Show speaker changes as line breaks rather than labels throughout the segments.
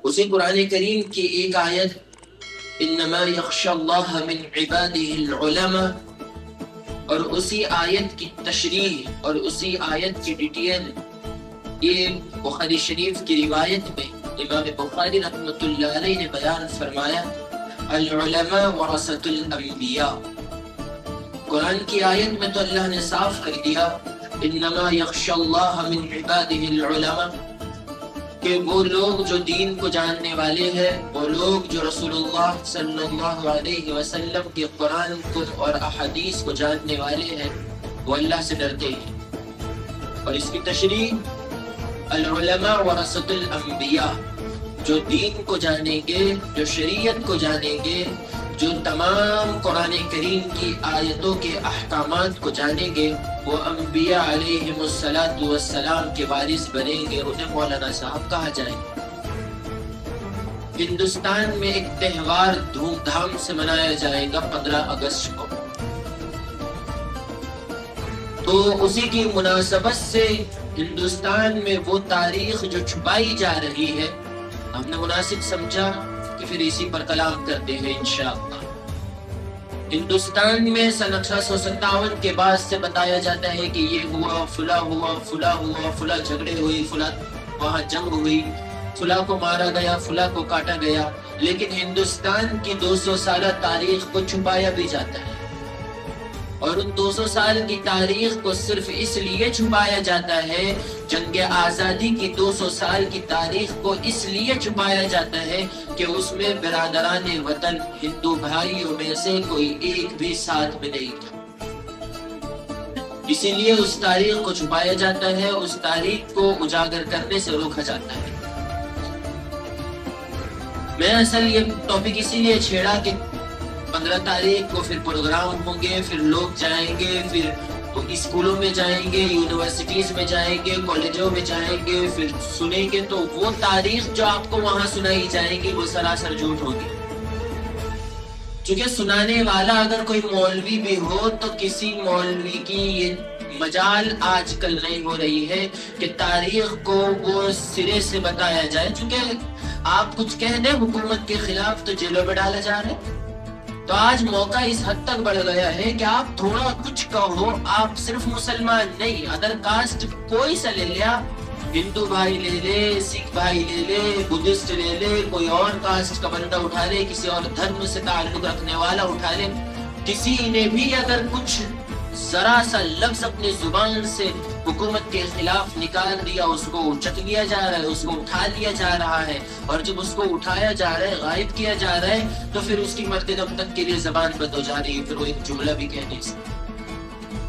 اسی قرآن کریم کی ایک آیت انما یخشی اللہ من عبادہ العلماء، اور اسی آیت کی تشریح اور اسی آیت کی ڈیٹیل یہ بخاری شریف کی روایت میں امام بخاری رحمۃ اللہ علیہ نے بیان فرمایا العلماء ورثۃ الانبیاء۔ قرآن کی آیت میں تو اللہ نے صاف کر دیا انما یخشی اللہ من عبادہ العلماء، کہ وہ لوگ جو دین کو جاننے والے ہیں، وہ لوگ جو رسول اللہ صلی اللہ علیہ وسلم کے قرآن کو اور احادیث کو جاننے والے ہیں، وہ اللہ سے ڈرتے ہیں۔ اور اس کی تشریح العلماء ورثۃ الانبیاء، جو دین کو جانیں گے، جو شریعت کو جانیں گے، جو تمام قرآن کریم کی آیتوں کے احکامات کو جانیں گے، وہ انبیاء علیہم السلام کے وارث بنیں گے، انہیں مولانا صاحب کہا جائے گا۔ ہندوستان میں ایک تہوار دھوم دھام سے منایا جائے گا 15 اگست کو، تو اسی کی مناسبت سے ہندوستان میں وہ تاریخ جو چھپائی جا رہی ہے، ہم نے مناسب سمجھا کہ پھر اسی پر کلام کرتے ہیں انشاءاللہ۔ ہندوستان میں سن 1857 کے بعد سے بتایا جاتا ہے کہ یہ ہوا، فلاں ہوا، فلاں ہوا، فلاں جھگڑے ہوئی، فلاں وہاں جنگ ہوئی، فلاں کو مارا گیا، فلاں کو کاٹا گیا، لیکن ہندوستان کی 200 سالہ تاریخ کو چھپایا بھی جاتا ہے۔ اور ان 200 سال کی تاریخ کو صرف اس لیے چھپایا جاتا ہے، جنگ آزادی کی 200 سال کی تاریخ کو اس لیے چھپایا جاتا ہے کہ اس میں برادران وطن ہندو بھائیوں میں سے کوئی ایک بھی ساتھ میں نہیں تھا، اسی لیے اس تاریخ کو چھپایا جاتا ہے، اس تاریخ کو اجاگر کرنے سے روکا جاتا ہے۔ میں اصل یہ ٹاپک اسی لیے چھیڑا کہ 15 تاریخ کو پھر پروگرام ہوں گے، پھر لوگ جائیں گے، پھر اسکولوں میں جائیں گے، یونیورسٹیز میں جائیں گے، کالجوں میں جائیں گے، پھر سنیں گے، تو وہ تاریخ جو آپ کو وہاں سنائی جائے گی وہ سراسر جھوٹ ہوگی۔ چونکہ سنانے والا اگر کوئی مولوی بھی ہو تو کسی مولوی کی یہ مجال آج کل نہیں ہو رہی ہے کہ تاریخ کو وہ سرے سے بتایا جائے، چونکہ آپ کچھ کہہ دیں حکومت کے خلاف تو جیلوں میں ڈالا جا رہا ہے۔ تو آج موقع اس حد تک بڑھ گیا ہے کہ آپ تھوڑا کچھ کہو، آپ صرف مسلمان نہیں، ادر کاسٹ کوئی سا لے لیا، ہندو بھائی لے لے، سکھ بھائی لے لے، بدھسٹ لے لے، کوئی اور کاسٹ کا بندہ اٹھا لے، کسی اور دھرم سے تعلق رکھنے والا اٹھا لے، کسی نے بھی اگر کچھ ذرا سا لفظ اپنی زبان سے حکومت کے خلاف نکال دیا، اس کو اچک لیا جا رہا ہے، اس کو اٹھا لیا جا رہا ہے، اور جب اس کو اٹھایا جا رہا ہے، غائب کیا جا رہا ہے، تو پھر اس کی مرتے دم تک کے لیے زبان بند ہو جا رہی ہے، پھر وہ ایک جملہ بھی کہہ نہیں سکتا۔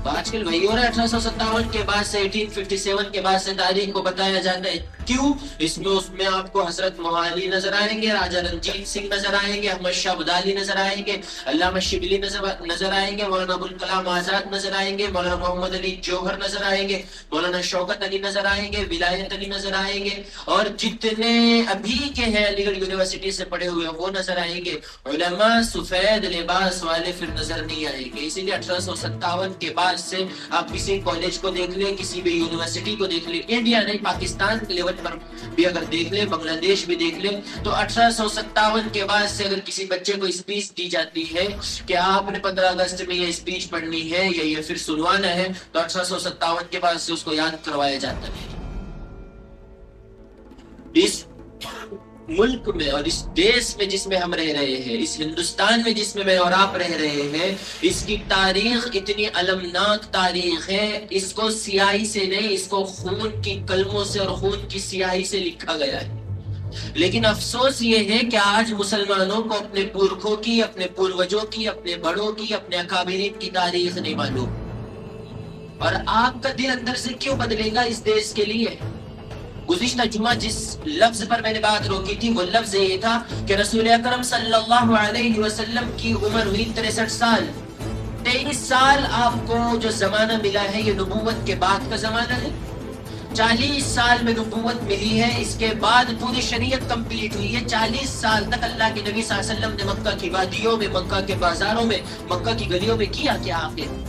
آج کل وہی ہو رہا ہے، 1857 کے بعد سے 1857 کے بعد سے تاریخ کو بتایا جاتا ہے۔ کیوں؟ اس میں آپ کو حضرت موالی نظر آئیں گے، راجہ رنجیت سنگھ نظر آئیں گے، احمد شاہ ابدالی نظر آئیں گے، علامہ شبلی نظر آئیں گے، مولانا ابوالکلام آزاد نظر آئیں گے، مولانا محمد علی جوہر نظر آئیں گے، مولانا شوکت علی نظر آئیں گے، ولایت علی نظر آئیں گے، اور جتنے ابھی کے ہیں علی گڑھ یونیورسٹی سے پڑھے ہوئے وہ نظر آئیں گے۔ علماء سفید لباس والے پھر نظر نہیں آئیں گے۔ اسی لیے 1857 کے بعد سے آپ کسی کالج کو دیکھ لیں، کسی بھی یونیورسٹی کو دیکھ لیں، انڈیا نہیں پاکستان کے لیول پر بھی اگر دیکھ لیں، بنگلہ دیش بھی دیکھ لیں، تو 1857 کے بعد سے اگر کسی بچے کو اسپیچ دی جاتی ہے کہ آپ نے 15 اگست میں یہ اسپیچ پڑھنی ہے یا یہ پھر سنوانا ہے، تو 1857 کے بعد سے اس کو یاد کروایا جاتا ہے۔ اس ملک میں اور اس دیش میں جس میں ہم رہ رہے ہیں، اس ہندوستان میں جس میں میں اور آپ رہ رہے ہیں، اس کی تاریخ اتنی المناک تاریخ ہے، اس کو سیاہی سے نہیں، اس کو خون کی قلموں سے اور خون کی سیاہی سے لکھا گیا ہے۔ لیکن افسوس یہ ہے کہ آج مسلمانوں کو اپنے پورکھوں کی، اپنے پوروجوں کی، اپنے بڑوں کی، اپنے اکابرین کی تاریخ نہیں معلوم۔ اور آپ کا دل اندر سے کیوں بدلے گا اس دیش کے لیے؟ گزشتہ جمعہ جس لفظ پر میں نے بات روکی تھی وہ لفظ یہ تھا کہ رسول اکرم صلی اللہ علیہ وسلم کی عمر ہوئی 63 سال۔ 23 سال آپ کو جو زمانہ ملا ہے یہ نبوت کے بعد کا زمانہ ہے۔ 40 سال میں نبوت ملی ہے، اس کے بعد پوری شریعت کمپلیٹ ہوئی ہے۔ 40 سال تک اللہ کے نبی صلی اللہ علیہ وسلم نے مکہ کی وادیوں میں، مکہ کے بازاروں میں، مکہ کی گلیوں میں کیا کیا آخر؟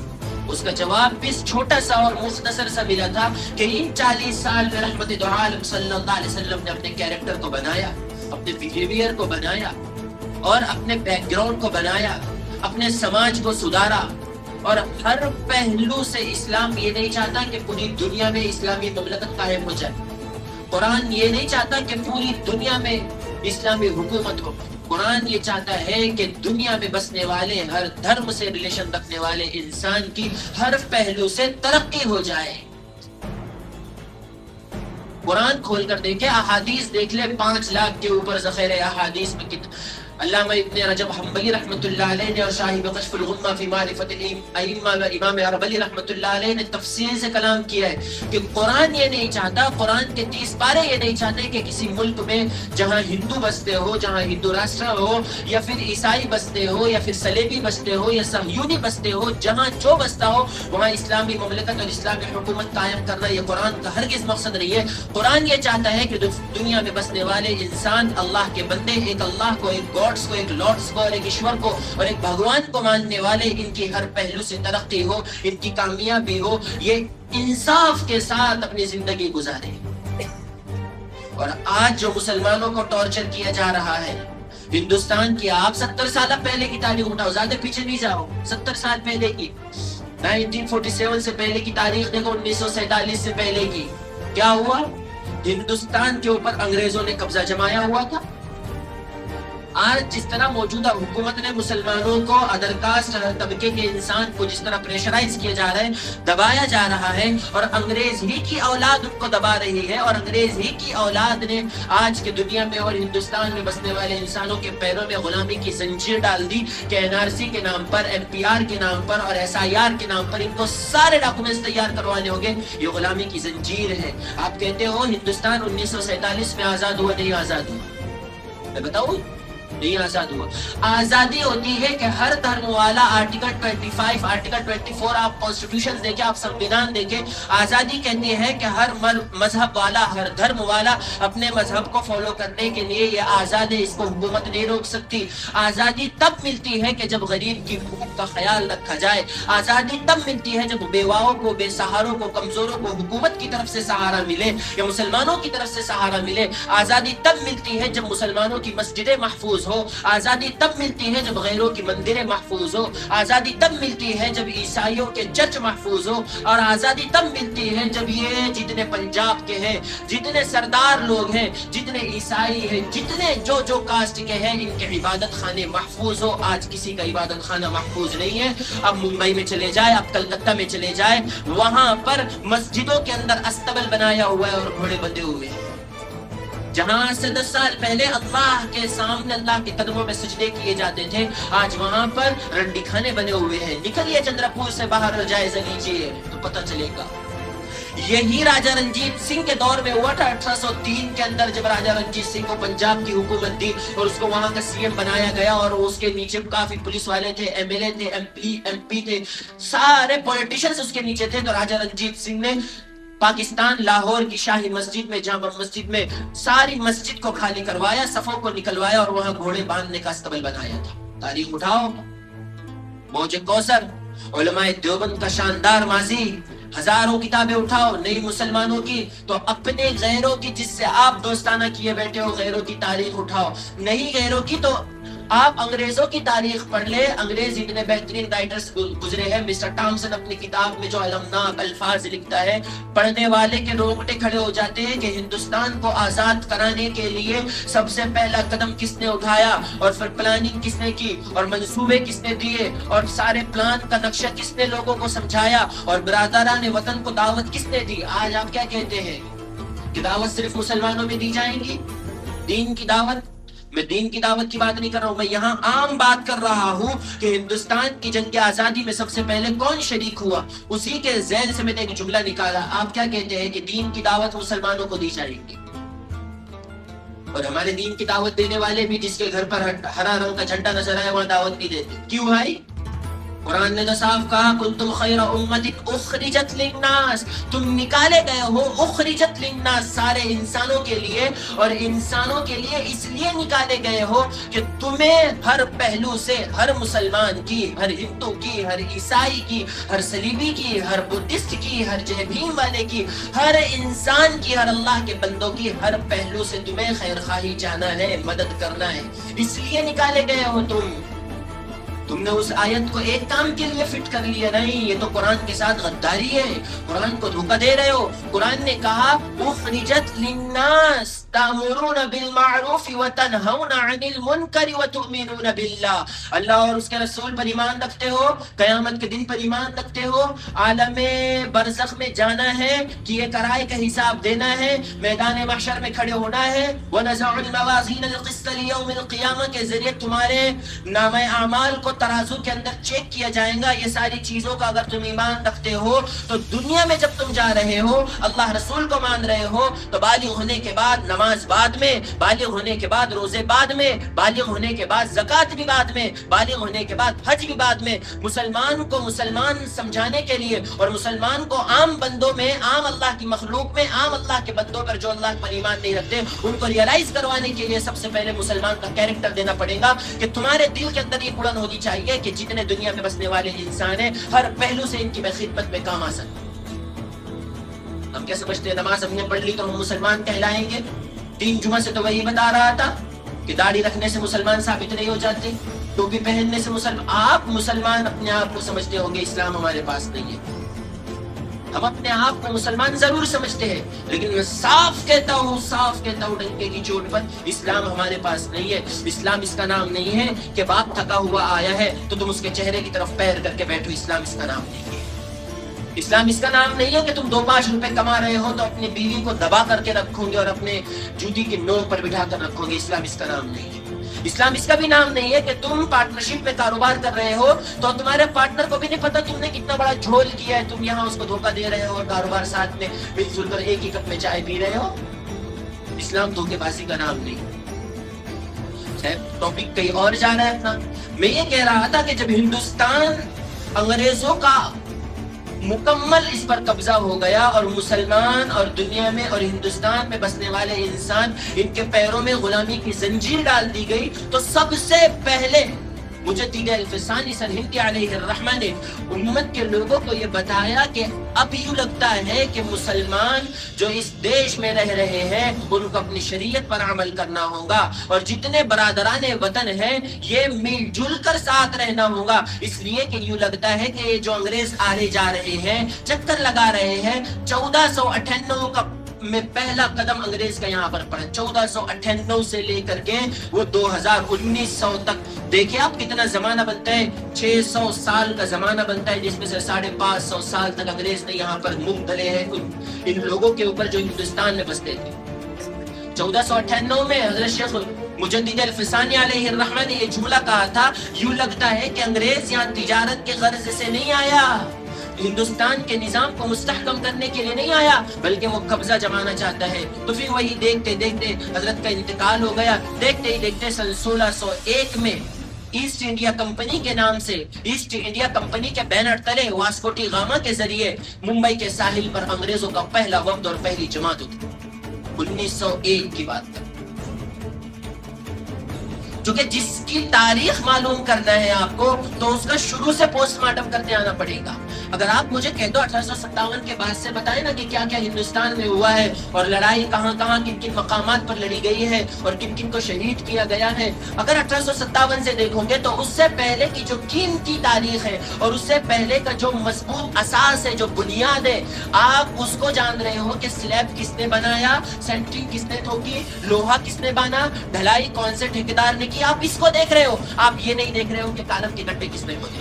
اس کا جواب بھی چھوٹا سا اور مختصر سا ملا تھا کہ ان 40 سال میں رحمت دو عالم صلی اللہ علیہ وسلم نے اپنے کیریکٹر کو بنایا، اپنے بیہیویئر کو بنایا اور اپنے بیک گراؤنڈ کو بنایا، اپنے سماج کو سدھارا، اور ہر پہلو سے اسلام یہ نہیں چاہتا کہ پوری دنیا میں اسلامی مملکت قائم ہو جائے. قرآن یہ نہیں چاہتا کہ پوری دنیا میں اسلامی حکومت ہو. قرآن یہ چاہتا ہے کہ دنیا میں بسنے والے، ہر دھرم سے ریلیشن رکھنے والے انسان کی ہر پہلو سے ترقی ہو جائے. قرآن کھول کر دیکھے، احادیث دیکھ لے، 5 لاکھ کے اوپر ذخیرہ احادیث میں علامہ ابن رجب حنبلی رحمۃ اللہ علیہ نے اور صاحب کشف الغمہ فی معرفت الائمہ امام اربلی رحمۃ اللہ علیہ نے تفصیل سے کلام کیا ہے کہ قرآن یہ نہیں چاہتا، قرآن کے 30 پارے یہ نہیں چاہتے کہ کسی ملک میں جہاں ہندو بستے ہو، جہاں ہندو راشٹر ہو، یا پھر عیسائی بستے ہو، یا پھر صلیبی بستے ہو، یا صہیونی بستے ہو، جہاں جو بستا ہو وہاں اسلامی مملکت اور اسلامی حکومت قائم کرنا یہ قرآن کا ہرگز مقصد نہیں ہے. قرآن یہ چاہتا ہے کہ دنیا میں بسنے والے انسان اللہ کے بندے، ایک اللہ کو، ایک گاڈس کو، ایک لارڈس کو، اور ایک ایشور کو اور ایک بھگوان کو ماننے والے، ان کی ہر پہلو سے ترقی ہو، ان کی کامیابی ہو، یہ انصاف کے ساتھ اپنی زندگی گزارے. اور آج جو مسلمانوں کو ٹارچر کیا جا رہا ہے ہندوستان کی، آپ 70 سال پہلے کی تاریخ اٹھاؤ، زیادہ پیچھے نہیں جاؤ، 70 سال پہلے کی، 1947 سے پہلے کی تاریخ دیکھو، 1947 سے پہلے کی. کیا ہوا؟ ہندوستان کے اوپر انگریزوں نے قبضہ جمایا ہوا تھا. آج جس طرح موجودہ حکومت نے مسلمانوں کو، ادر کاسٹ طبقے کے انسان کو جس طرح پریشرائز کیا جا رہا ہے، دبایا جا رہا ہے، اور انگریز ہی کی اولاد ان کو دبا رہی ہے، اور انگریز ہی کی اولاد نے آج کے دنیا میں اور ہندوستان میں بسنے والے انسانوں کے پیروں میں غلامی کی زنجیر ڈال دی کہ NRC کے نام پر، MPR کے نام پر اور SIR کے نام پر ان کو سارے ڈاکومنٹس تیار کروانے ہوں گے. یہ غلامی کی زنجیر ہے. آپ کہتے ہو ہندوستان 1947 میں آزاد ہوا، نہیں آزاد ہوا. میں بتاؤں، نہیں آزاد ہوا. آزادی ہوتی ہے کہ ہر دھرم والا، آرٹیکل 25، آرٹیکل 24، آپ کانسٹیٹیوشن دیکھیں، آپ سنویدھان دیکھیں، آزادی کہتی ہے کہ ہر مذہب والا، ہر دھرم والا اپنے مذہب کو فالو کرنے کے لیے یہ آزاد ہے، اس کو حکومت نہیں روک سکتی. آزادی تب ملتی ہے کہ جب غریب کی حقوق کا خیال رکھا جائے. آزادی تب ملتی ہے جب بیواؤں کو، بے سہاروں کو، کمزوروں کو حکومت کی طرف سے سہارا ملے یا مسلمانوں کی طرف سے سہارا ملے. آزادی تب ملتی ہے جب مسلمانوں کی مسجدیں محفوظ ہو. آزادی تب ملتی ہے جب غیروں کی مندریں محفوظ ہو. آزادی تب ملتی ہے جب عیسائیوں کے چرچ محفوظ ہو. اور آزادی تب ملتی ہے جب یہ جتنے پنجاب کے ہیں، جتنے سردار لوگ ہیں، جتنے عیسائی ہیں، جتنے جو کاسٹ کے ہیں، ان کے عبادت خانے محفوظ ہو. آج کسی کا عبادت خانہ محفوظ نہیں ہے. اب ممبئی میں چلے جائے، اب کلکتہ میں چلے جائے، وہاں پر مسجدوں کے اندر استبل بنایا ہوا ہے اور گھوڑے بندھے ہوئے ہیں. جہاں سے 10 سال پہلے اللہ کے سامنے، اللہ کے قدموں میں سجدے کیے جاتے تھے، آج وہاں پر رنڈی خانے بنے ہوئے ہیں. نکلیے چندرا پور سے باہر اور جائزہ لیجیے تو پتہ چلے گا. یہی راجہ رنجیت سنگھ کے دور میں ہوا تھا 1803 کے اندر، جب راجہ رنجیت سنگھ کو پنجاب کی حکومت دی اور اس کو وہاں کا CM بنایا گیا، اور اس کے نیچے کافی پولیس والے تھے، MLA تھے، MP تھے، سارے پولیٹیشنز اس کے نیچے تھے. تو راجہ رنجیت سنگھ نے پاکستان لاہور کی شاہی مسجد میں، جامع مسجد میں، ساری مسجد کو خالی کروایا، صفوں کو نکلوایا اور وہاں گھوڑے باندھنے کا استبل بنایا تھا. تاریخ اٹھاؤ، موج کوثر، علماء دیوبند کا شاندار ماضی، ہزاروں کتابیں اٹھاؤ نئی مسلمانوں کی، تو اپنے غیروں کی جس سے آپ دوستانہ کیے بیٹھے ہو غیروں کی تاریخ اٹھاؤ. نہیں غیروں کی تو آپ انگریزوں کی تاریخ پڑھ لے. انگریز اتنے بہترین رائٹرز گزرے ہیں. مسٹر ٹامسن اپنی کتاب میں جو المناک الفاظ لکھتا ہے، پڑھنے والے کے رونگٹے کھڑے ہو جاتے ہیں کہ ہندوستان کو آزاد کرانے کے لیے سب سے پہلا قدم کس نے اٹھایا، اور پھر پلاننگ کس نے کی، اور منصوبے کس نے دیے، اور سارے پلان کا نقشہ کس نے لوگوں کو سمجھایا، اور برادران وطن کو دعوت کس نے دی. آج آپ کیا کہتے ہیں کہ دعوت صرف مسلمانوں میں دی جائیں گی؟ دین کی دعوت، میں دین کی دعوت کی بات نہیں کر رہا ہوں، میں یہاں عام بات کر رہا ہوں کہ ہندوستان کی جنگ آزادی میں سب سے پہلے کون شریک ہوا. اسی کے ذیل سے میں نے ایک جملہ نکالا. آپ کیا کہتے ہیں کہ دین کی دعوت مسلمانوں کو دی جائے گی، اور ہمارے دین کی دعوت دینے والے بھی جس کے گھر پر ہرا رنگ کا جھنڈا نظر آئے وہاں دعوت نہیں دیتے. کیوں بھائی؟ قرآن نے تو صاف کہا کنتم خیر امت اخرجت للناس، تم نکالے گئے ہو اخرجت للناس سارے انسانوں کے لیے، اور انسانوں کے لیے اس لیے نکالے گئے ہو کہ تمہیں ہر پہلو سے، ہر مسلمان کی، ہر ہندو کی، ہر عیسائی کی، ہر صلیبی کی، ہر بدھسٹ کی، ہر جہمیم والے کی، ہر انسان کی، ہر اللہ کے بندوں کی ہر پہلو سے تمہیں خیر خواہی چاہنا ہے، مدد کرنا ہے، اس لیے نکالے گئے ہو تم نے اس آیت کو ایک کام کے لیے فٹ کر لیا نہیں، یہ تو قرآن کے ساتھ غداری ہے، قرآن کو دھوکہ دے رہے ہو۔ قرآن نے کہا اخرجت للناس تأمرون بالمعروف وتنہون عن المنکر وتؤمنون باللہ، اللہ اور اس کے رسول پر ایمان رکھتے ہو، قیامت کے دن پر ایمان رکھتے ہو، عالم برزخ میں جانا ہے کہ یہ کرائے کا حساب دینا ہے، میدان محشر میں کھڑے ہونا ہے، وَنَزَعُ الْمَوَازِينَ الْقِسْطَ لِيَوْمِ الْقِيَامَةِ کے ذریعے تمہارے نامہ اعمال کو ترازو کے اندر چیک کیا جائے گا۔ یہ ساری چیزوں کا اگر تم ایمان رکھتے ہو تو دنیا میں جب تم جا رہے ہو، اللہ رسول کو مان رہے ہو، تو بالغ ہونے کے بعد نماز بعد میں، بالغ ہونے کے بعد روزے بعد میں، بالغ ہونے کے بعد زکوٰۃ بھی بعد میں، بالغ ہونے کے بعد حج بھی بعد میں، مسلمان کو مسلمان سمجھانے کے لیے اور مسلمان کو عام بندوں میں، عام اللہ کی مخلوق میں، عام اللہ کے بندوں پر جو اللہ پر ایمان نہیں رکھتے ان کو ریئلائز کروانے کے لیے سب سے پہلے مسلمان کا کیریکٹر دینا پڑے گا کہ تمہارے دل کے اندر یہ اڑن ہونی چاہیے کہ جتنے دنیا میں بسنے والے انسان ہیں ہر پہلو سے ان کی میں خدمت میں کام آ سکتا۔ ہم کیا سمجھتے ہیں نماز ہم نے پڑھ لی تو ہم مسلمان کہلائیں گے؟ 3 جمعہ سے تو وہی بتا رہا تھا کہ داڑھی رکھنے سے مسلمان ثابت نہیں ہو جاتے، ٹوپی پہننے سے مسلمان، آپ مسلمان اپنے آپ کو سمجھتے ہوں گے، اسلام ہمارے پاس نہیں ہے۔ ہم اپنے آپ کو مسلمان ضرور سمجھتے ہیں، لیکن میں صاف کہتا ہوں ڈنکے کی چوٹ پر، اسلام ہمارے پاس نہیں ہے۔ اسلام اس کا نام نہیں ہے کہ باپ تھکا ہوا آیا ہے تو تم اس کے چہرے کی طرف پیر کر کے بیٹھو، اسلام اس کا نام نہیں ہے۔ اسلام اس کا نام نہیں ہے کہ تم 2-5 روپے کما رہے ہو تو اپنی بیوی کو دبا کر کے رکھو گے اور اپنے جوتی کی نوک پر بٹھا کر رکھو گے، اسلام اس کا نام نہیں ہے۔ اسلام اس کا بھی نام نہیں ہے کہ تم پارٹنرشپ میں کاروبار کر رہے ہو تو تمہارے پارٹنر کو بھی نہیں پتا تم نے کتنا بڑا جھول کیا ہے، تم یہاں اس کو دھوکہ دے رہے ہو اور کاروبار ساتھ میں مل جل کر ایک ہی کپ میں چائے پی رہے ہو۔ اسلام دھوکے بازی کا نام نہیں۔ ٹاپک کہیں اور جا رہا ہے اپنا۔ میں یہ کہہ رہا تھا کہ جب ہندوستان انگریزوں کا مکمل اس پر قبضہ ہو گیا اور مسلمان اور دنیا میں اور ہندوستان میں بسنے والے انسان ان کے پیروں میں غلامی کی زنجیر ڈال دی گئی، تو سب سے پہلے مجدد الفسانی سرہندی علیہ الرحمہ نے امت کے لوگوں کو یہ بتایا کہ اب یوں لگتا ہے کہ مسلمان جو اس دیش میں رہ رہے ہیں ان کو اپنی شریعت پر عمل کرنا ہوگا، اور جتنے برادران وطن ہیں یہ مل جل کر ساتھ رہنا ہوگا، اس لیے کہ یوں لگتا ہے کہ یہ جو انگریز آرے جا رہے ہیں، چکر لگا رہے ہیں۔ 1498 کا میں پہلا قدم انگریز کا یہاں پر پڑا، 1498 سے لے کر کے وہ 1900 تک۔ دیکھیں آپ کتنا زمانہ بنتا ہے، 600 سال کا زمانہ بنتا ہے، جس میں سے 550 سال تک انگریز نے یہاں پر منہ ڈلے ہیں ان لوگوں کے اوپر جو ہندوستان میں بستے تھے۔ 1498 میں حضرت شیخ مجدد الفسانی علیہ الرحمہ نے یہ جملہ کہا تھا، یوں لگتا ہے کہ انگریز یہاں تجارت کے غرض سے نہیں آیا، ہندوستان کے نظام کو مستحکم کرنے کے لیے نہیں آیا، بلکہ وہ قبضہ جمانا چاہتا ہے۔ تو پھر وہی دیکھتے دیکھتے حضرت کا انتقال ہو گیا۔ دیکھتے ہی دیکھتے سن 1601 میں ایسٹ انڈیا کمپنی کے نام سے، ایسٹ انڈیا کمپنی کے بینر تلے واسکو ڈی گاما کے ذریعے ممبئی کے ساحل پر انگریزوں کا پہلا وفد اور پہلی جماعت اٹھی 1901 کی بات ہے۔ چونکہ جس کی تاریخ معلوم کرنا ہے آپ کو تو اس کا شروع سے پوسٹ مارٹم کرتے آنا پڑے گا۔ اگر آپ مجھے کہہ دو 1857 کے بعد سے بتائیں نا کہ کیا کیا ہندوستان میں ہوا ہے اور لڑائی کہاں کہاں کن کن مقامات پر لڑی گئی ہے اور کن کن کو شہید کیا گیا ہے، اگر 1857 سے دیکھو گے تو اس سے پہلے کی جو قیمتی تاریخ ہے اور اس سے پہلے کا جو مضبوط اساس ہے، جو بنیاد ہے، آپ اس کو جان رہے ہو کہ سلیب کس نے بنایا، سینٹرنگ کس نے ٹھوکی، لوہا کس نے بانا، ڈھلائی کون سے ٹھیکیدار نے کی، آپ اس کو دیکھ رہے ہو۔ آپ یہ نہیں دیکھ رہے ہو کہ کالم کے گڈھے کس نے کھودے،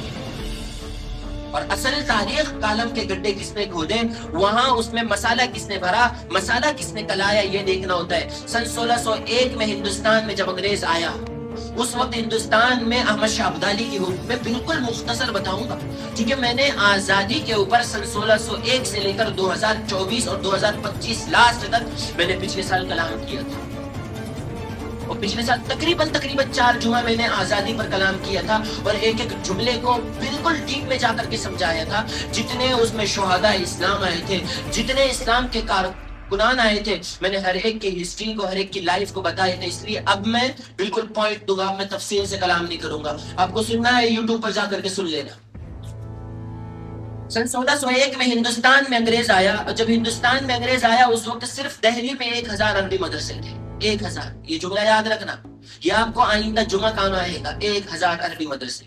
اور اصل تاریخ کالم کے گڈھے کس نے کھودے، وہاں اس میں مسالہ کس نے بھرا، مسالہ کس نے کلایا، یہ دیکھنا ہوتا ہے۔ سن 1601 میں ہندوستان میں جب انگریز آیا، اس وقت ہندوستان میں احمد شاہ ابدالی کی حکم میں بالکل مختصر بتاؤں گا، کیونکہ میں نے آزادی کے اوپر سن 1601 سے لے کر 2024 اور 2025 لاسٹ تک میں نے پچھلے سال کلام کیا تھا۔ وہ پچھلے سال تقریباً 4 جمعہ میں نے آزادی پر کلام کیا تھا اور ایک ایک جملے کو بالکل ڈیپ میں جا کر کے سمجھایا تھا. جتنے اس میں شہداء اسلام آئے تھے, جتنے اسلام کے کارکنان آئے تھے, میں نے ہر ایک کی ہسٹری کو, ہر ایک کی لائف کو بتایا تھا. اس لیے اب میں بالکل پوائنٹ دوں گا, میں تفصیل سے کلام نہیں کروں گا. آپ کو سننا ہے یوٹیوب پر جا کر کے سن لینا. سن 1601 میں ہندوستان میں انگریز آیا, اور جب ہندوستان میں انگریز آیا اس وقت صرف دہلی میں 1000 عربی مدرسے تھے. 1000, یہ جملہ یاد رکھنا, یہ آپ کو آئندہ جمعہ کام آئے گا. 1000 عربی مدرسے.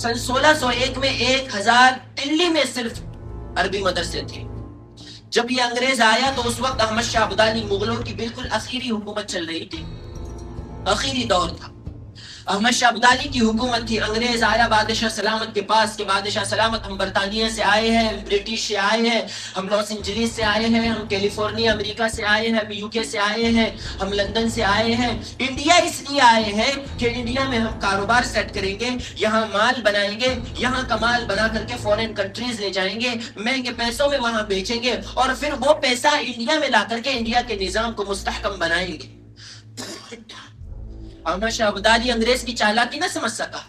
سن 1601 میں 1000 دلی میں صرف عربی مدرسے تھے. جب یہ انگریز آیا تو اس وقت احمد شاہ ابدالی مغلوں کی بالکل آخری حکومت چل رہی تھی, آخری دور تھا. احمد شاہ ابدالی کی حکومت تھی. انگریز آیا بادشاہ سلامت کے پاس کہ بادشاہ سلامت, ہم برطانیہ سے آئے ہیں, برٹش سے آئے ہیں, ہم لاس اینجلس سے آئے ہیں, ہم کیلیفورنیا امریکہ سے آئے ہیں, ہم UK سے آئے ہیں, ہم لندن سے آئے ہیں, انڈیا اس لیے آئے ہیں کہ انڈیا میں ہم کاروبار سیٹ کریں گے, یہاں مال بنائیں گے, یہاں کا مال بنا کر کے فورن کنٹریز لے جائیں گے, مہنگے پیسوں میں وہاں بیچیں گے, اور پھر وہ پیسہ انڈیا میں لا کر کے انڈیا کے نظام کو مستحکم بنائیں گے. احمد شاہ ابدالی انگریز کی چالاکی نہ سمجھ سکا,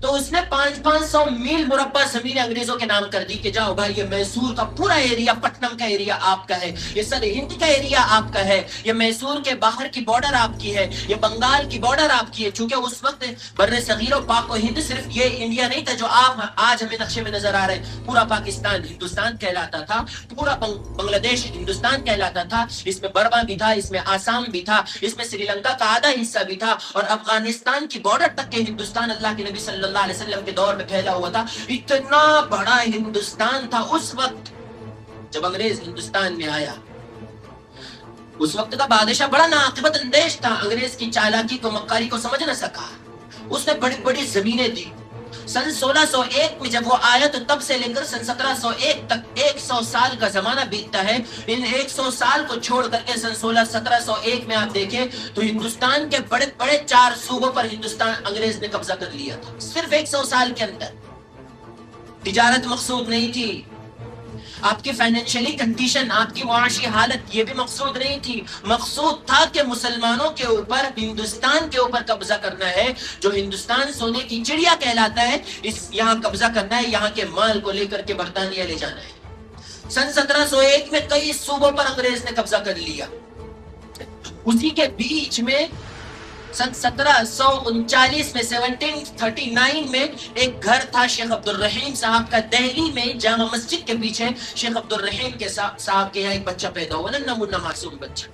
تو اس نے 500 میل مربع زمین انگریزوں کے نام کر دی کہ جاؤ بھائی, یہ میسور کا پورا ایریا, پٹنم کا ایریا آپ کا ہے, یہ سر ہند کا ایریا آپ کا ہے, یہ میسور کے باہر کی بارڈر آپ کی ہے, یہ بنگال کی بارڈر آپ کی ہے. چونکہ اس وقت بر صغیر و پاک و ہند صرف یہ انڈیا نہیں تھا جو آپ آج ہمیں نقشے میں نظر آ رہے ہیں. پورا پاکستان ہندوستان کہلاتا تھا, پورا بنگلہ دیش ہندوستان کہلاتا تھا, اس میں برما بھی تھا, اس میں آسام بھی تھا, اس میں سری لنکا کا آدھا حصہ بھی تھا, اور افغانستان کی بارڈر تک کے ہندوستان اللہ کے نبی صلی اللہ علیہ وسلم کے دور میں پھیلا ہوا تھا. اتنا بڑا ہندوستان تھا اس وقت جب انگریز ہندوستان میں آیا. اس وقت کا بادشاہ بڑا ناعاقبت اندیش تھا, انگریز کی چالاکی کو, مکاری کو سمجھ نہ سکا. اس نے بڑی بڑی زمینیں دی. سن 1601 میں جب وہ آیا تو تب سے لے کر سن 1701 تک 100 سال کا زمانہ بیتتا ہے. ان 100 سال کو چھوڑ کر کے سن 1701 میں آپ دیکھیں تو ہندوستان کے بڑے بڑے 4 صوبوں پر ہندوستان انگریز نے قبضہ کر لیا تھا, صرف 100 سال کے اندر. تجارت مقصود نہیں تھی, آپ کی فائنینشلی کنڈیشن, آپ کی معاشی حالت یہ بھی مقصود نہیں تھی. مقصود تھا کہ مسلمانوں کے اوپر, ہندوستان کے اوپر قبضہ کرنا ہے. جو ہندوستان سونے کی چڑیا کہلاتا ہے, اس یہاں قبضہ کرنا ہے, یہاں کے مال کو لے کر کے برطانیہ لے جانا ہے. سن 1701 میں کئی صوبوں پر انگریز نے قبضہ کر لیا. اسی کے بیچ میں سن 1739 میں 1739 میں ایک گھر تھا شیخ عبد الرحیم صاحب کا, دہلی میں جامع مسجد کے پیچھے. شیخ عبد الرحیم کے صاحب کے یہاں ایک بچہ پیدا ہوا, ننھا منھا معصوم بچہ.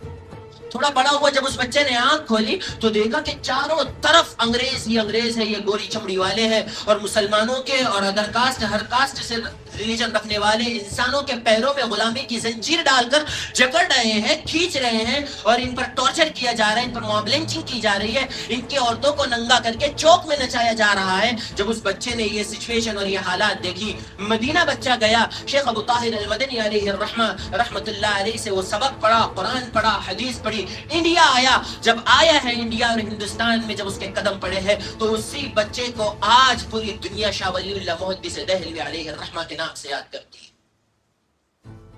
تھوڑا بڑا ہوا, جب اس بچے نے آنکھ کھولی تو دیکھا کہ چاروں طرف انگریز ہی انگریز ہے, یہ گوری چمڑی والے ہیں, اور مسلمانوں کے اور ادر کاسٹ, ہر کاسٹ سے ریلیجن رکھنے والے انسانوں کے پیروں میں غلامی کی زنجیر ڈال کر جکڑ رہے ہیں, کھینچ رہے ہیں, اور ان پر ٹارچر کیا جا رہا ہے, ان پر موب لنچنگ کی جا رہی ہے, ان کی عورتوں کو ننگا کر کے چوک میں نچایا جا رہا ہے. جب اس بچے نے یہ سچویشن اور یہ حالات دیکھی, مدینہ بچہ گیا, شیخ ابو طاہر المدنی علیہ الرحمہ رحمت اللہ علیہ سے وہ سبق پڑھا, قرآن پڑھا, حدیث پڑھی, انڈیا آیا. جب آیا ہے انڈیا اور ہندوستان میں جب اس کے قدم پڑے ہیں تو اسی بچے کو آج پوری دنیا شاہ ولی اللہ محدث دہلوی علیہ الرحمہ کے نام سے یاد کرتی ہے.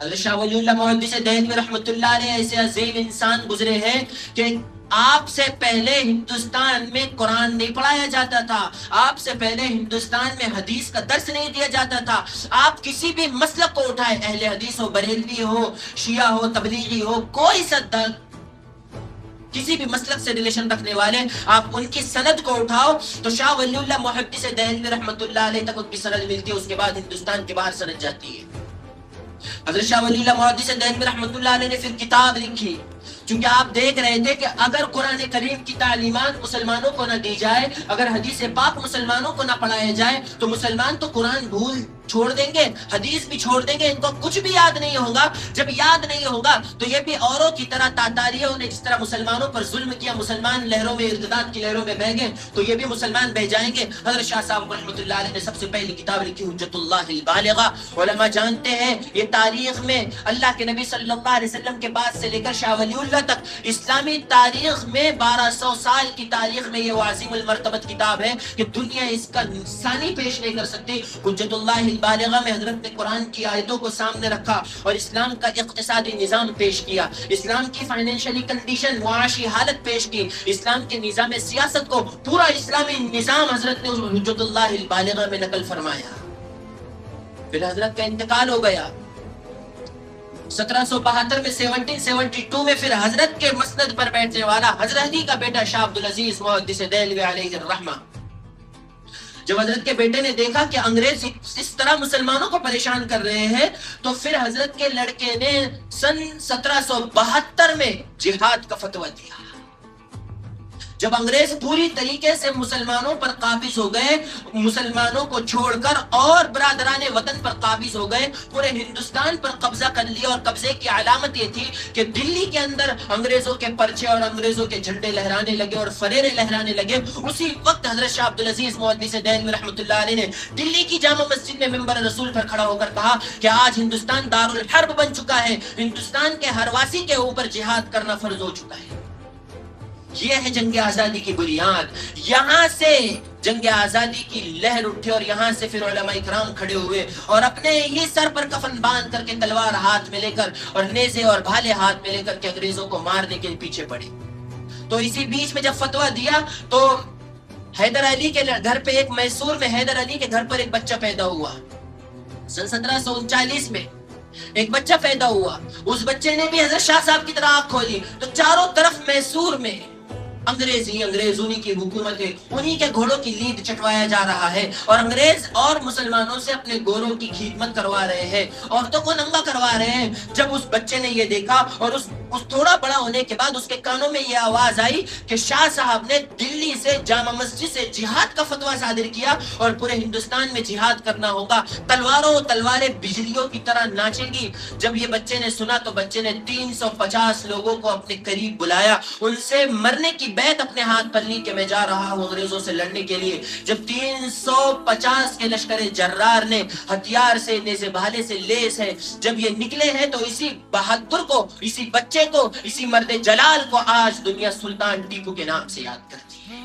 حضرت شاہ ولی اللہ محدث دہلوی رحمت اللہ علیہ ایسے عظیم انسان گزرے ہیں کہ آپ سے پہلے ہندوستان میں قرآن نہیں پڑھایا جاتا تھا, آپ سے پہلے ہندوستان میں حدیث کا درس نہیں دیا جاتا تھا. آپ کسی بھی مسلک کو اٹھائے, اہل حدیث ہو, بریلوی ہو, شیعہ ہو, تبلیغی ہو, کوئی صدق کسی بھی مسلک سے ریلیشن رکھنے والے, آپ ان کی سند کو اٹھاؤ تو شاہ ولی اللہ محدث دہلوی رحمت اللہ علیہ تک ان کی سند ملتی ہے, اس کے بعد ہندوستان کے باہر سند جاتی ہے. حضرت شاہ ولی اللہ محدث دہلوی رحمت اللہ علیہ نے پھر کتاب لکھی, چونکہ آپ دیکھ رہے تھے کہ اگر قرآن کریم کی تعلیمات مسلمانوں کو نہ دی جائے, اگر حدیث پاک مسلمانوں کو نہ پڑھایا جائے تو مسلمان تو قرآن بھول چھوڑ دیں گے, حدیث بھی چھوڑ دیں گے, ان کو کچھ بھی یاد نہیں ہوگا. جب یاد نہیں ہوگا تو یہ بھی اوروں کی طرح تاتاریوں نے جس طرح مسلمانوں پر ظلم کیا, مسلمان لہروں میں, ارتداد کی لہروں میں بہ گئے, تو یہ بھی مسلمان بہ جائیں گے. حضرت شاہ صاحب رحمۃ اللہ علیہ نے سب سے پہلی کتاب لکھی حجت اللہ البالغہ. علماء جانتے ہیں یہ تاریخ میں اللہ کے نبی صلی اللہ علیہ وسلم کے بعد سے لے کر شاہ ولی اللہ تک اسلامی تاریخ میں 1200 سال کی تاریخ میں یہ عظیم المرتبت کتاب ہے کہ دنیا اس کا ثانی پیش نہیں کر سکتی. حجت اللہ البالغہ میں حضرت نے قرآن کی آیتوں کو سامنے رکھا اور اسلام کا اقتصادی نظام پیش کیا، اسلام کی فائنینشلی کنڈیشن، معاشی حالت پیش کی، اسلام کے نظام سیاست کو، پورا اسلامی نظام حضرت نے حجت اللہ البالغہ میں نقل فرمایا۔ پھر حضرت کا انتقال ہو گیا 1772 میں، 1772 میں پھر حضرت کے مسند پر بیٹھنے والا حضرت علی کا بیٹا شاہ عبدالعزیز محدث دہلوی علیہ الرحمہ، جب حضرت کے بیٹے نے دیکھا کہ انگریز اس طرح مسلمانوں کو پریشان کر رہے ہیں، تو پھر حضرت کے لڑکے نے سن 1772 میں جہاد کا فتویٰ دیا۔ جب انگریز پوری طریقے سے مسلمانوں پر قابض ہو گئے، مسلمانوں کو چھوڑ کر اور برادران وطن پر قابض ہو گئے، پورے ہندوستان پر قبضہ کر لیا، اور قبضے کی علامت یہ تھی کہ دلی کے اندر انگریزوں کے پرچے اور انگریزوں کے جھنڈے لہرانے لگے اور فریرے لہرانے لگے۔ اسی وقت حضرت شاہ عبدالعزیز محدث دہلوی رحمۃ اللہ علیہ نے دلی کی جامع مسجد میں منبر رسول پر کھڑا ہو کر کہا کہ آج ہندوستان دارالحرب بن چکا ہے، ہندوستان کے ہر واسی کے اوپر جہاد کرنا فرض ہو چکا ہے۔ یہ ہے جنگ آزادی کی بنیاد۔ یہاں سے جنگ آزادی کی لہر اٹھے اور یہاں سے پھر علماء کرام کھڑے ہوئے اور اپنے ہی سر پر کفن باندھ کر کے تلوار ہاتھ میں لے کر اور نیزے اور بھالے ہاتھ میں لے کر کے انگریزوں کو مارنے کے پیچھے پڑے۔ تو اسی بیچ میں جب فتویٰ دیا تو حیدر علی کے گھر پہ، ایک میسور میں حیدر علی کے گھر پر ایک بچہ پیدا ہوا سن 1739 میں، ایک بچہ پیدا ہوا۔ اس بچے نے بھی حضرت شاہ صاحب کی طرح آنکھ کھولی تو چاروں طرف میسور میں انگریز انہیں کی حکومت ہے، انہیں کے گھوڑوں کی لید چٹوایا جا رہا ہے، اور انگریز اور مسلمانوں سے اپنے گھوڑوں کی خدمت کروا رہے ہیں، عورتوں کو ننگا کروا رہے ہیں۔ جب اس بچے نے یہ دیکھا اور اس تھوڑا بڑا ہونے کے بعد اس کے کانوں میں یہ آواز آئی کہ شاہ صاحب نے دلی سے جامع مسجد سے جہاد کا فتویٰ صادر کیا اور پورے ہندوستان میں جہاد کرنا ہوگا، تلواریں بجلیوں کی طرح ناچیں گی۔ جب یہ بچے نے سنا تو بچے نے 350 لوگوں کو اپنے قریب بلایا، ان سے مرنے کی بیعت اپنے ہاتھ پر لی کہ میں جا رہا ہوں انگریزوں سے لڑنے کے لیے۔ جب 350 کے لشکر جرار نے ہتھیار سے، نیزے بھالے سے لیس ہے، جب یہ نکلے ہیں تو اسی بہادر کو، اسی بچے کو، اسی مرد جلال کو آج دنیا سلطان ٹیپو کے نام سے یاد کرتی ہے۔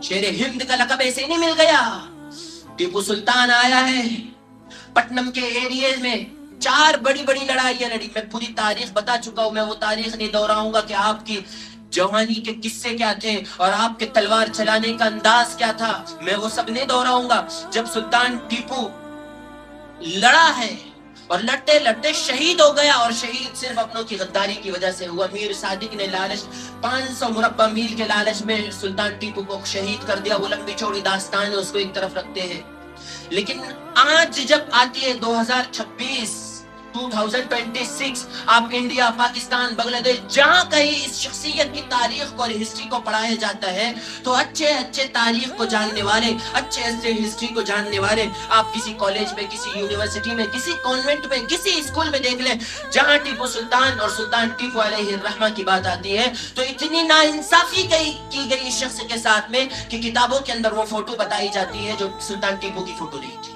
شیر ہند کا لقب ایسے نہیں مل گیا۔ ٹیپو سلطان آیا ہے پٹنم کے ایریے میں، 4 بڑی لڑائیاں لڑی۔ میں پوری تاریخ بتا چکا ہوں، میں وہ تاریخ نہیں دہراؤں گا کہ آپ کی جوانی کے قصے کیا تھے اور آپ کے تلوار چلانے کا انداز کیا تھا، میں وہ سب نہیں دہراؤں گا۔ جب سلطان ٹیپو لڑا ہے اور لڑتے لڑتے شہید ہو گیا، اور شہید صرف اپنوں کی غداری کی وجہ سے ہوا۔ میر صادق نے لالچ 500 مربع میل کے لالچ میں سلطان ٹیپو کو شہید کر دیا۔ وہ لمبی چوڑی داستان ہے، اس کو ایک طرف رکھتے ہیں۔ لیکن آج جب آتی ہے 2026 آپ انڈیا، پاکستان، بنگلہ دیش، جہاں کہیں اس شخصیت کی تاریخ کو اور ہسٹری کو پڑھایا جاتا ہے تو اچھے تاریخ کو جاننے والے، اچھے ہسٹری کو جاننے والے، آپ کسی کالج میں، کسی یونیورسٹی میں، کسی کانوینٹ میں، کسی اسکول میں دیکھ لیں، جہاں ٹیپو سلطان اور سلطان ٹیپو علیہ الرحمہ کی بات آتی ہے تو اتنی ناانصافی کی گئی اس شخص کے ساتھ میں کہ کتابوں کے اندر وہ فوٹو بتائی جاتی ہے جو سلطان ٹیپو کی فوٹو نہیں تھی۔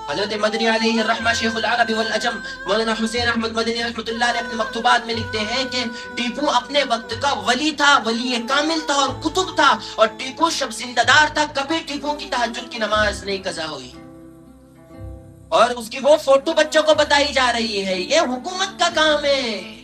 حضرت مدنی علیہ الرحمہ شیخ العرب والعجم مولانا حسین احمد مدنی رحمۃ اللہ علیہ اپنے مکتوبات میں لکھتے ہیں کہ ٹیپو اپنے وقت کا ولی تھا، ولی کامل تھا اور قطب تھا، اور ٹیپو شب زندہ دار تھا، کبھی ٹیپو کی تہجد کی نماز نہیں قضا ہوئی، اور اس کی وہ فوٹو بچوں کو بتائی جا رہی ہے۔ یہ حکومت کا کام ہے۔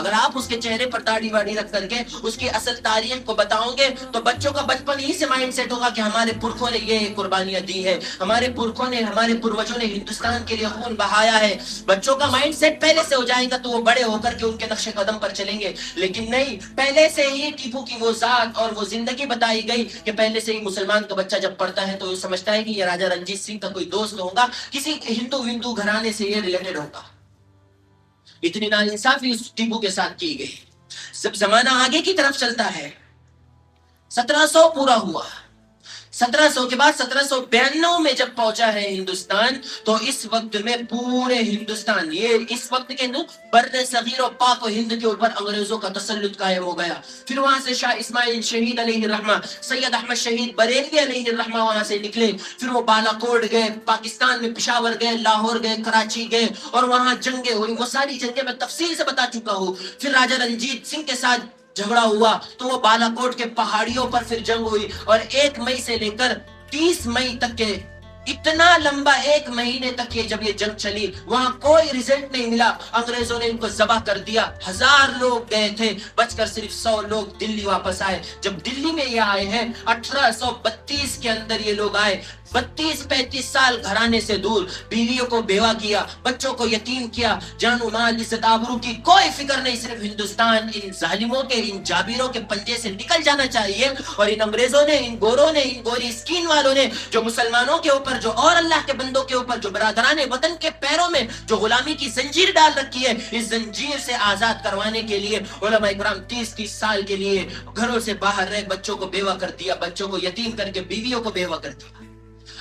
اگر آپ اس کے چہرے پر داڑھی واڑی رکھ کر کے اس کی اصل تاریخ کو بتاؤں گے تو بچوں کا بچپن ہی سے مائنڈ سیٹ ہوگا کہ ہمارے پرکھوں نے یہ قربانیاں دی ہے، ہمارے پرکھوں نے، ہمارے پروجوں نے ہندوستان کے لیے خون بہایا ہے۔ بچوں کا مائنڈ سیٹ پہلے سے ہو جائے گا تو وہ بڑے ہو کر کے ان کے نقش قدم پر چلیں گے، لیکن نہیں، پہلے سے ہی ٹیپو کی وہ ذات اور وہ زندگی بتائی گئی کہ پہلے سے ہی مسلمان کا بچہ جب پڑھتا ہے تو وہ سمجھتا ہے کہ یہ راجہ رنجیت سنگھ کا کوئی دوست ہوگا، کسی ہندو گھرانے سے یہ ریلیٹڈ ہوگا۔ اتنی ناانصافی اس ٹیپو کے ساتھ کی گئی۔ جب زمانہ آگے کی طرف چلتا ہے، 1700 پورا ہوا، 1700 کے بعد 1792 میں جب پہنچا ہے ہندوستان تو اس وقت میں پورے ہندوستان، یہ اس وقت کے بر صغیر و پاک و ہند کے اوپر انگریزوں کا تسلط قائم ہو گیا۔ پھر وہاں سے شاہ اسماعیل شہید علیہ الرحمہ، سید احمد شہید بریلوی علیہ الرحمہ وہاں سے نکلے، پھر وہ بالا کوٹ گئے، پاکستان میں پشاور گئے، لاہور گئے، کراچی گئے، اور وہاں جنگیں ہوئی۔ وہ ساری جنگیں میں تفصیل سے بتا چکا ہوں۔ پھر راجہ رنجیت سنگھ کے ساتھ جھگڑا ہوا تو وہ بالا کوٹ کے پہاڑیوں پر پھر جنگ ہوئی، اور 1 مئی سے لے کر 30 مئی تک کے اتنا لمبا 1 مہینے تک جب یہ جنگ چلی وہاں کوئی ریزلٹ نہیں ملا. انگریزوں نے ان کو ذبح کر دیا. 1000 لوگ گئے تھے, بچ کر صرف 100 لوگ دلی واپس آئے. جب دلی میں یہ آئے ہیں 1832 کے اندر یہ لوگ آئے. 32-35 سال گھرانے سے دور, بیویوں کو بیوہ کیا, بچوں کو یتیم کیا, جان و مال عزت آبرو کی کوئی فکر نہیں. صرف ہندوستان ان ظالموں کے, ان جابروں کے پنجے سے نکل جانا چاہیے. اور ان انگریزوں نے, ان گوروں نے, ان گوری اسکین والوں نے جو مسلمانوں کے اوپر, جو اور اللہ کے بندوں کے اوپر, جو برادران وطن کے پیروں میں جو غلامی کی زنجیر ڈال رکھی ہے, اس زنجیر سے آزاد کروانے کے لیے علماء اکرام 30-30 سال کے لیے گھروں سے باہر رہ بچوں کو بیوہ کر دیا, بچوں کو یتیم کر کے بیویوں کو بیوہ کر دیا.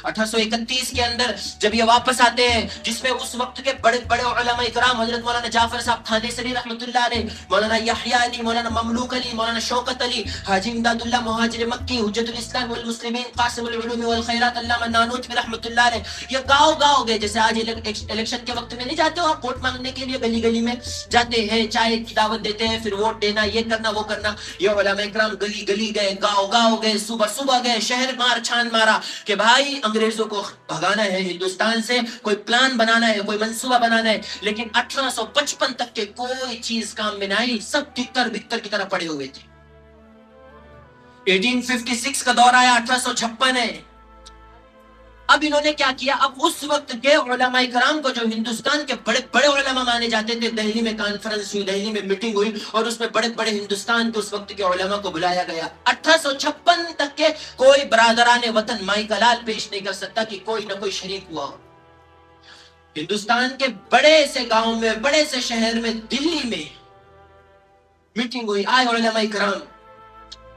1831 کے اندر جب یہ واپس آتے ہیں, جس میں اس وقت کے بڑے بڑے علماء اکرام حضرت مولانا جعفر صاحب تھانیسری رحمۃ اللہ علیہ, مولانا یحییٰ علی, مولانا مملوک علی, مولانا شوکت علی, حاجی امداد اللہ مہاجر مکی, حجت الاسلام والمسلمین, قاسم العلوم والخیرات علامہ نانوتوی رحمۃ اللہ علیہ, یہ گاؤں گئے. جیسے آج الیکشن کے وقت میں نہیں جاتے ہو آپ ووٹ مانگنے کے لیے, گلی گلی میں جاتے ہیں, چائے کی دعوت دیتے ہیں, پھر ووٹ دینا, یہ کرنا وہ کرنا. یہ علماء اکرام گلی گلی گئے, گاؤں گئے, صبح گئے, شہر مار چھان مارا کہ بھائی انگریزوں کو بھگانا ہے ہندوستان سے, کوئی پلان بنانا ہے, کوئی منصوبہ بنانا ہے. لیکن 1855 تک کے کوئی چیز کام میں نہ آئی, سب تکر بکر کی طرح پڑے ہوئے تھے. 1856 کا دور آیا, 1856 ہے. اب انہوں نے کیا کیا, اب اس وقت کے علماء کرام کو, جو ہندوستان کے بڑے بڑے علماء مانے جاتے تھے, دہلی میں کانفرنس ہوئی, دہلی میں میٹنگ ہوئی, اور اس میں بڑے بڑے ہندوستان کے اس وقت کے علماء کو بلایا گیا. 1856 تک کے کوئی برادران وطن مائی کلال پیش نہیں کر سکتا کہ کوئی نہ کوئی شریک ہوا ہو. ہندوستان کے بڑے سے گاؤں میں, بڑے سے شہر میں, دلی میں میٹنگ ہوئی, آئے علماء کرام,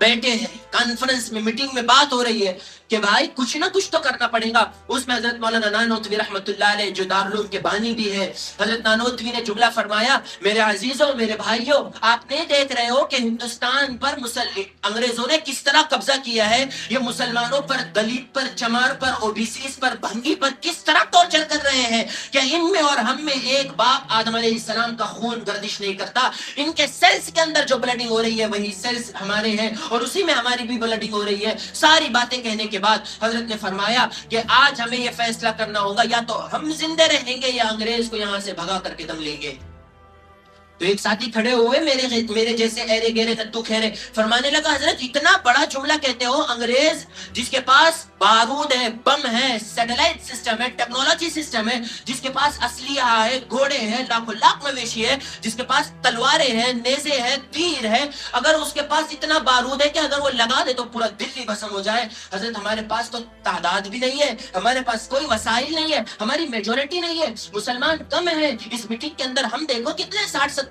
بیٹھے ہیں کانفرنس میں, میٹنگ میں بات ہو رہی ہے کہ بھائی کچھ نہ کچھ تو کرنا پڑے گا. اس میں حضرت مولانا نانوتوی رحمۃ اللہ علیہ, جو دارالعلوم کے بانی بھی ہے, حضرت نانوتوی نے جملہ فرمایا, میرے عزیزوں, میرے بھائیوں, آپ نہیں دیکھ رہے ہو کہ ہندوستان پر انگریزوں نے کس طرح قبضہ کیا ہے, یہ مسلمانوں پر, دلت پر, چمار پر, او بی سیز پر, بھنگی پر کس طرح ٹارچر کر رہے ہیں. کہ ان میں اور ہم میں ایک باپ آدم علیہ السلام کا خون گردش نہیں کرتا. ان کے سیلز کے اندر جو بلڈنگ ہو رہی ہے وہی سیلز ہمارے ہیں, اور اسی میں ہماری بھی بلڈنگ ہو رہی ہے. ساری باتیں کہنے کے بعد حضرت نے فرمایا کہ آج ہمیں یہ فیصلہ کرنا ہوگا, یا تو ہم زندے رہیں گے یا انگریز کو یہاں سے بھگا کر کے دم لیں گے. تو ایک ساتھی کھڑے ہوئے, میرے جیسے ایرے گیرے تتو کھیرے, فرمانے لگا, حضرت اتنا بڑا جملہ کہتے ہو, انگریز جس کے پاس بارود ہے, بم ہے, سیٹلائٹ سسٹم ہے, ٹیکنالوجی سسٹم ہے, جس کے پاس اسلحہ ہے, گھوڑے ہیں, لاکھوں لاکھ مویشی ہے, جس کے پاس تلواریں ہیں, نیزے ہیں, تیر ہے, اگر اس کے پاس اتنا بارود ہے کہ اگر وہ لگا دے تو پورا دلی بھسم ہو جائے. حضرت ہمارے پاس تو تعداد بھی نہیں ہے, ہمارے پاس کوئی وسائل نہیں ہے, ہماری میجورٹی نہیں ہے, مسلمان کم ہے. اس میٹنگ کے اندر ہم دیکھو کتنے 60-70-85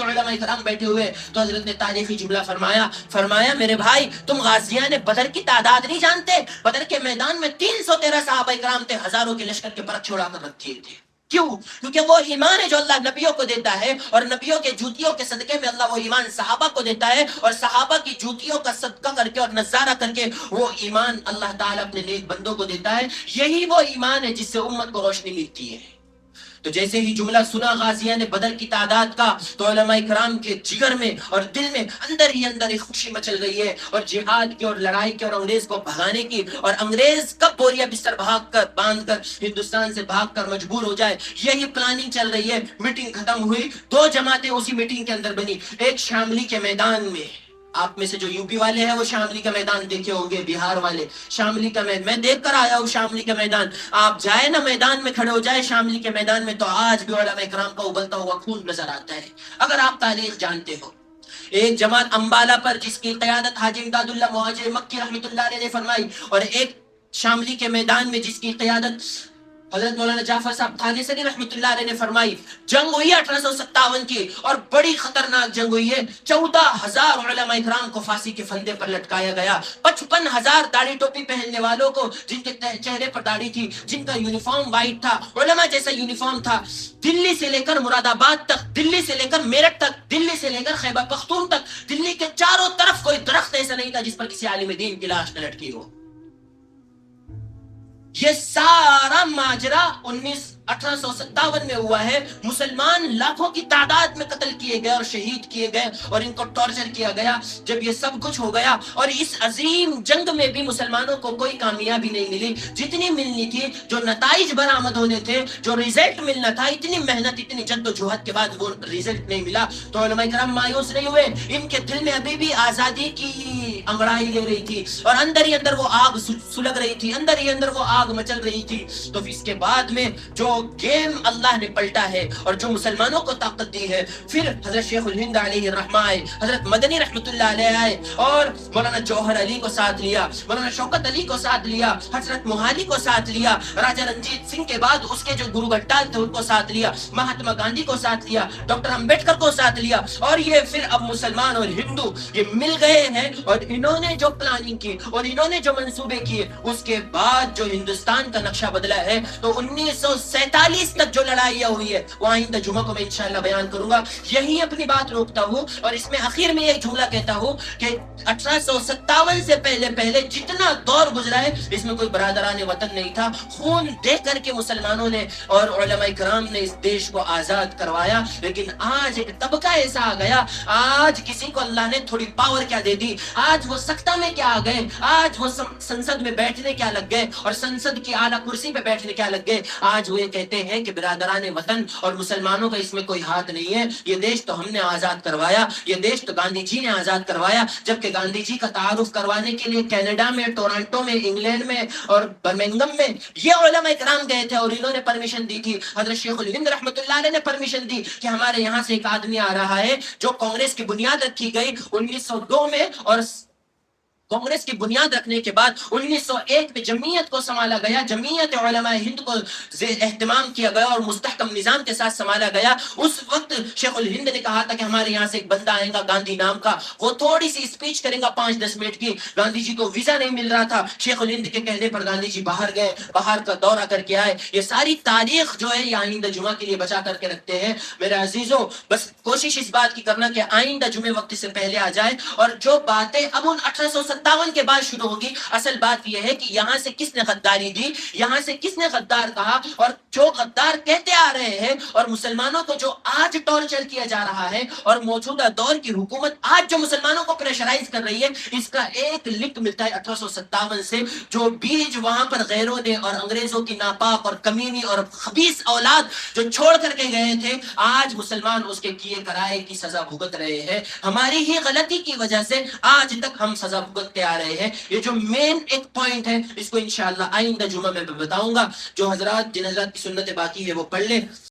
علماء کرام بیٹھے ہوئے. تو حضرت نے تاریخی جملہ فرمایا میرے بھائی, تم غازیان بدر کی تعداد نہیں جانتے. بدر کے میدان میں 313 صحابہ کرام تھے, ہزاروں کے لشکر کے پرکھ چھوڑا کر رکھے تھے. کیوں؟ کیونکہ وہ ایمان ہے جو اللہ نبیوں کو دیتا ہے, اور نبیوں کے جوتیوں کے صدقے میں اللہ وہ ایمان صحابہ کو دیتا ہے, اور صحابہ کی جوتیوں کا صدقہ کر کے اور نظارہ کر کے وہ ایمان اللہ تعالیٰ اپنے نیک بندوں کو دیتا ہے. یہی وہ ایمان ہے جس سے امت کو روشنی ملتی ہے. تو جیسے ہی جملہ سنا غازیان بدر کی تعداد کا, تو علماء کرام کے جگر میں اور دل میں اندر ہی اندر ایک خوشی مچل رہی ہے, اور جہاد کی اور لڑائی کی اور انگریز کو بھگانے کی, اور انگریز کب بوریا بستر باندھ کر ہندوستان سے بھاگ کر مجبور ہو جائے, یہی پلاننگ چل رہی ہے. میٹنگ ختم ہوئی, 2 جماعتیں اسی میٹنگ کے اندر بنی. ایک شاملی کے میدان میں, آپ میں سے جو یو پی والے ہیں وہ شاملی کا میدان دیکھے ہوں گے, بہار والے شاملی کا میدان, میں دیکھ کر آیا ہوں شاملی کا میدان. آپ جائے نا میدان میں, کھڑے ہو جائے شاملی کے میدان میں, تو آج بھی علماء کرام کا ابلتا ہوا خون نظر آتا ہے, اگر آپ تاریخ جانتے ہو. ایک جماعت امبالہ پر جس کی قیادت حاجی امداد اللہ مہاجر مکی رحمۃ اللہ علیہ نے فرمائی, اور ایک شاملی کے میدان میں جس کی قیادت حضرت مولانا جعفر صاحب تھانیسری رحمۃ اللہ علیہ نے فرمائی. جنگ ہوئی 1857 کی, اور بڑی خطرناک جنگ ہوئی ہے. 14,000 علماء کرام کو پھانسی کے پھندے پر لٹکایا گیا. 55,000 داڑھی ٹوپی پہننے والوں کو, جن کے چہرے پر داڑھی تھی, جن کا یونیفارم وائٹ تھا, علماء جیسا یونیفارم تھا, دلی سے لے کر مراد آباد تک, دلی سے لے کر میرٹھ تک, دلی سے لے کر خیبر پختون تک, دلی کے چاروں طرف کوئی درخت ایسا نہیں تھا جس پر کسی عالم دین کی لاش نہ لٹکی ہو.
یہ سارا ماجرا 1857 میں ہوا ہے. مسلمان لاکھوں کی تعداد میں قتل کیے گئے اور شہید کیے گئے اور ان کو ٹارچر کیا گیا. جب یہ سب کچھ ہو گیا اور اس عظیم جنگ میں بھی مسلمانوں کو کوئی کامیابی نہیں ملی جتنی ملنی تھی, جو نتائج برآمد ہونے تھے, جو ریزلٹ ملنا تھا, اتنی محنت اتنی جد و جہد کے بعد وہ ریزلٹ نہیں ملا. تو علماء کرام مایوس نہیں ہوئے. ان کے دل میں ابھی بھی آزادی کی انگڑائی لے رہی تھی اور اندر ہی اندر وہ آگ سلگ رہی تھی, اندر ہی اندر وہ آگ مچل رہی تھی. تو اس کے بعد میں جو گیم اللہ نے پلٹا ہے اور جو مسلمانوں کو طاقت دی ہے, پھر حضرت شیخ الہند علیہ الرحمہ آئے, حضرت مدنی رحمۃ اللہ علیہ آئے اور مولانا جوہر علی کو ساتھ لیا, مولانا شوکت علی کو ساتھ لیا, حضرت موہالی کو ساتھ لیا, راجہ رنجیت سنگھ کے بعد اس کے جو گرو گھٹال تھے ان کو ساتھ لیا, مہاتما گاندھی کو ساتھ لیا, ڈاکٹر امبیڈکر کو ساتھ لیا, اور یہ پھر اب مسلمان اور ہندو یہ مل گئے ہیں اور انہوں نے جو پلاننگ کی اور انہوں نے جو منصوبے کیے, اس کے بعد جو ہندوستان کا نقشہ بدلا ہے. تو 1947 تک جو لڑائیاں ہوئی ہے وہ آئندہ جمعہ کو میں انشاءاللہ بیان کروں گا. یہی اپنی بات روکتا ہوں اور اس میں آخر میں ایک جملہ کہتا ہوں کہ 1857 سے پہلے جتنا دور گزرا ہے اس میں کوئی برادران وطن نہیں تھا. خون دے کر کے مسلمانوں نے اور علماء کرام نے اس دیش کو آزاد کروایا. لیکن آج ایک طبقہ ایسا آ گیا, آج کسی کو اللہ نے تھوڑی پاور کیا دے دی, آج وہ سکتہ میں کیا آ گئے, آج وہ سنسد میں بیٹھنے کیا لگ گئے اور سنسد کی اعلیٰ کرسی پہ بیٹھنے کیا لگ گئے. آج وہ یہ کہتے ہیں کہ برادران وطن اور مسلمانوں کا اس میں کوئی ہاتھ نہیں ہے, یہ دیش تو ہم نے آزاد کروایا, یہ دیش تو گاندھی جی نے آزاد کروایا. جبکہ گاندھی جی کا تعارف کروانے کے لیے کینیڈا میں, ٹورانٹو میں, انگلینڈ میں اور برمنگم میں یہ علماء کرام گئے تھے اور انہوں نے پرمیشن دی تھی. حضرت شیخ الہند رحمۃ اللہ علیہ نے پرمیشن دی کہ ہمارے یہاں سے ایک آدمی آ رہا ہے جو کانگریس کی بنیاد رکھی گئی 1902 میں, اور کانگریس کی بنیاد رکھنے کے بعد 1901 میں جمعیت کو سنبھالا گیا, جمعیت علماء ہند کو اہتمام کیا گیا اور مستحکم نظام کے ساتھ سنبھالا گیا. اس وقت شیخ الہند نے کہا تھا کہ ہمارے یہاں سے ایک بندہ آئے گا گاندھی نام کا, وہ تھوڑی سی اسپیچ کرے گا 5-10 منٹ کی. گاندھی جی کو ویزا نہیں مل رہا تھا, شیخ الہند کے کہنے پر گاندھی جی باہر گئے, باہر کا دورہ کر کے آئے. یہ ساری تاریخ جو ہے یہ آئندہ جمعہ کے لیے بچا کر کے رکھتے ہیں. میرے عزیزوں, بس کوشش اس بات کی کرنا کہ آئندہ جمعے وقت سے پہلے آ جائے, اور جو باتیں اب ان 1857 کے بعد شروع ہوگی, اصل بات یہ ہے کہ یہاں سے کس نے غداری دی, یہاں سے کس نے غدار کہا, اور جو غدار کہتے آ رہے ہیں اور مسلمانوں کو جو آج ٹارچر کیا جا رہا ہے اور موجودہ دور کی حکومت آج جو مسلمانوں کو پریشرائز کر رہی ہے, اس کا ایک لنک ملتا ہے 1857 سے. جو بیج وہاں پر غیروں نے اور انگریزوں کی ناپاک اور کمینی اور خبیث اولاد جو چھوڑ کر کے گئے تھے, آج مسلمان اس کے کیے کرائے کی سزا بھگت رہے ہیں. ہماری ہی غلطی کی وجہ سے آج تک ہم سزا بھگتتے آ رہے ہیں. یہ جو مین ایک پوائنٹ ہے اس کو انشاءاللہ آئندہ جمعہ میں بتاؤں گا. جو حضرات جن حضرات کی سنتیں باقی ہے وہ پڑھ لیں.